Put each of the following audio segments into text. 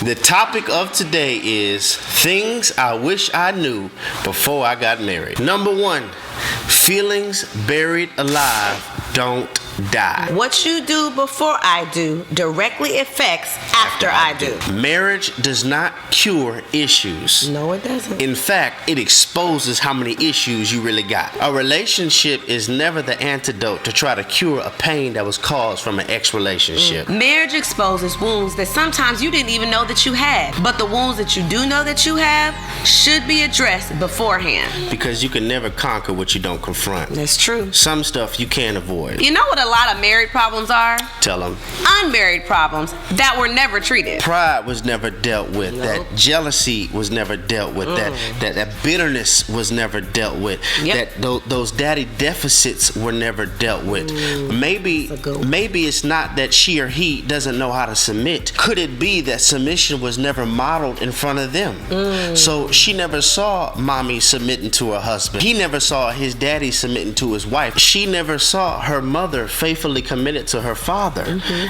The topic of today is things I wish I knew before I got married. Number 1, feelings buried alive don't die. What you do before I do directly affects after I do. Marriage does not cure issues. No, it doesn't. In fact, it exposes how many issues you really got. A relationship is never the antidote to try to cure a pain that was caused from an ex-relationship. Marriage exposes wounds that sometimes you didn't even know that you had. But the wounds that you do know that you have should be addressed beforehand. Because you can never conquer what you don't confront. That's true. Some stuff you can't avoid. You know what a lot of married problems are? Tell them. Unmarried problems that were never treated. Pride was never dealt with. Nope. That jealousy was never dealt with. That bitterness was never dealt with. Yep. That those daddy deficits were never dealt with. Maybe it's not that she or he doesn't know how to submit. Could it be that submission was never modeled in front of them? So she never saw mommy submitting to her husband. He never saw his daddy submitting to his wife. She never saw her mother faithfully committed to her father.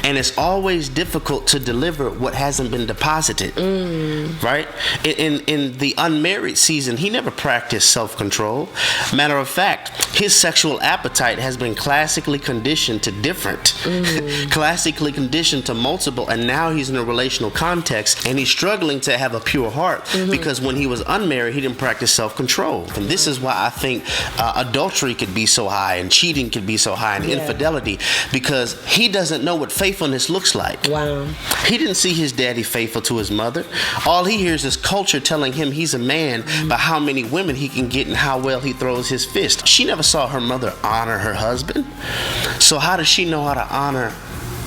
And it's always difficult to deliver what hasn't been deposited. Right? In the unmarried season, he never practiced self-control. Matter of fact, his sexual appetite has been classically conditioned to different. Classically conditioned to multiple, and now he's in a relational context and he's struggling to have a pure heart because when he was unmarried, he didn't practice self-control. And this is why I think adultery could be so high and cheating could be so high and infidelity, because he doesn't know what faithfulness looks like. Wow. He didn't see his daddy faithful to his mother. All he hears is culture telling him he's a man by how many women he can get and how well he throws his fist. She never saw her mother honor her husband. So how does she know how to honor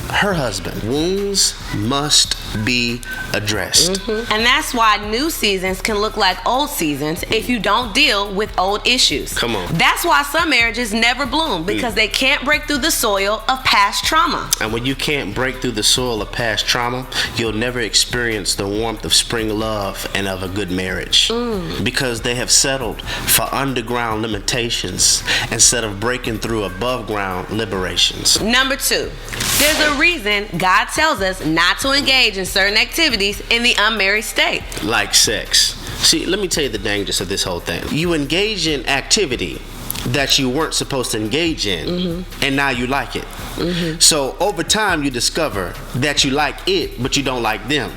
her husband? Wounds must be addressed. And that's why new seasons can look like old seasons if you don't deal with old issues. Come on. That's why some marriages never bloom, because they can't break through the soil of past trauma. And when you can't break through the soil of past trauma, you'll never experience the warmth of spring love and of a good marriage. Because they have settled for underground limitations instead of breaking through above ground liberations. Number 2, there's a reason God tells us not to engage in certain activities in the unmarried state. Like sex. See, let me tell you the dangers of this whole thing. You engage in activity that you weren't supposed to engage in, and now you like it. So over time you discover that you like it, but you don't like them.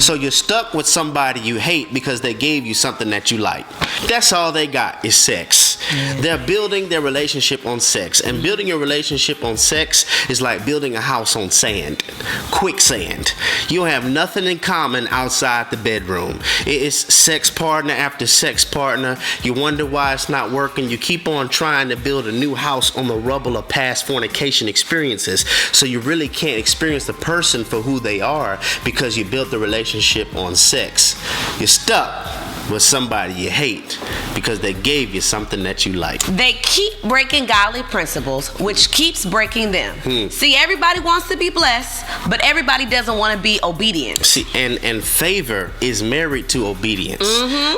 So you're stuck with somebody you hate because they gave you something that you like. That's all they got is sex. They're building their relationship on sex. And building your relationship on sex is like building a house on sand. Quicksand. You don't have nothing in common outside the bedroom. It's sex partner after sex partner. You wonder why it's not working. You keep on trying to build a new house on the rubble of past fornication experiences. So you really can't experience the person for who they are because you built the relationship on sex. You're stuck with somebody you hate because they gave you something that you like. They keep breaking godly principles, which keeps breaking them. See, everybody wants to be blessed, but everybody doesn't want to be obedient. See, and favor is married to obedience.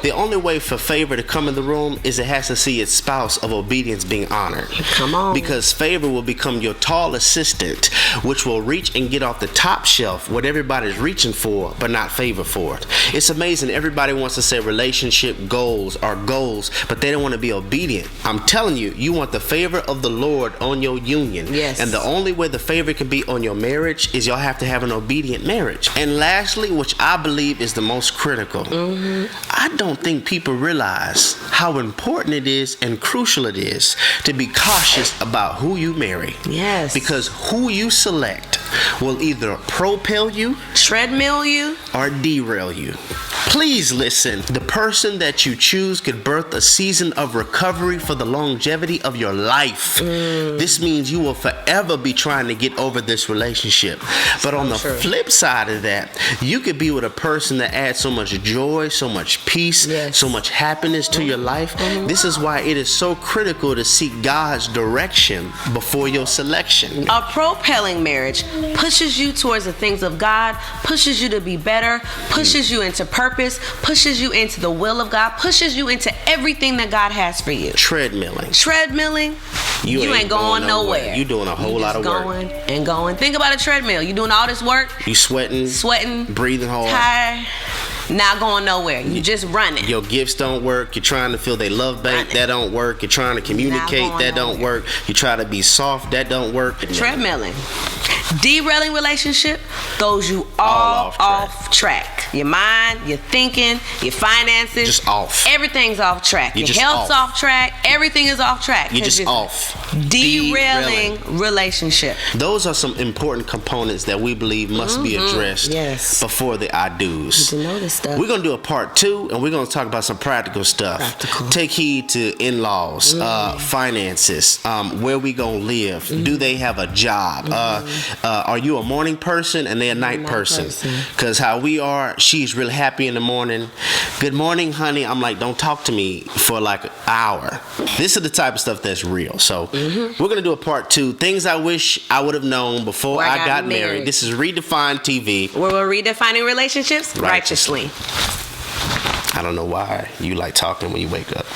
The only way for favor to come in the room is it has to see its spouse of obedience being honored. Come on. Because favor will become your tall assistant, which will reach and get off the top shelf what everybody's reaching for, but not favor for it. It's amazing. Everybody wants to say relationship goals are goals, but they don't want to be obedient. I'm telling you, you want the favor of the Lord on your union. Yes. And the only way the favor can be on your marriage is y'all have to have an obedient marriage. And lastly, which I believe is the most critical, I don't think people realize how important it is and crucial it is to be cautious about who you marry. Yes. Because who you select will either propel you, treadmill you, or derail you. Please listen. The person that you choose could birth a season of recovery for the longevity of your life. This means you will forever be trying to get over this relationship. But on the flip side of that, you could be with a person that adds so much joy, so much peace, so much happiness to your life. This is why it is so critical to seek God's direction before your selection. A propelling marriage pushes you towards the things of God, pushes you to be better, pushes you into purpose, purpose, pushes you into the will of God, pushes you into everything that God has for you. Treadmilling. You ain't going nowhere. You doing a whole lot of work. Going and going. Think about a treadmill. You doing all this work. You sweating, breathing hard, tired, not going nowhere. You just running. Your gifts don't work. You're trying to fill their love bank. That don't work. You're trying to communicate. That don't work. You try to be soft. That don't work. Treadmilling. Derailing relationship throws you all off track. Your mind, your thinking, your finances. Just off. Everything's off track. Your health's off track. Everything is off track. You're just off. Derailing relationship. Those are some important components that we believe must be addressed before the I do's. You know this stuff. We're going to do a part 2, and we're going to talk about some practical stuff. Take heed to in-laws, finances, where we going to live. Do they have a job? Are you a morning person and they a night person? Because how we are, she's really happy in the morning. Good morning, honey. I'm like, don't talk to me for like an hour. This is the type of stuff that's real. So we're going to do a part 2. Things I wish I would have known before I got married. This is Redefined TV. Where we're redefining relationships righteously. I don't know why you like talking when you wake up.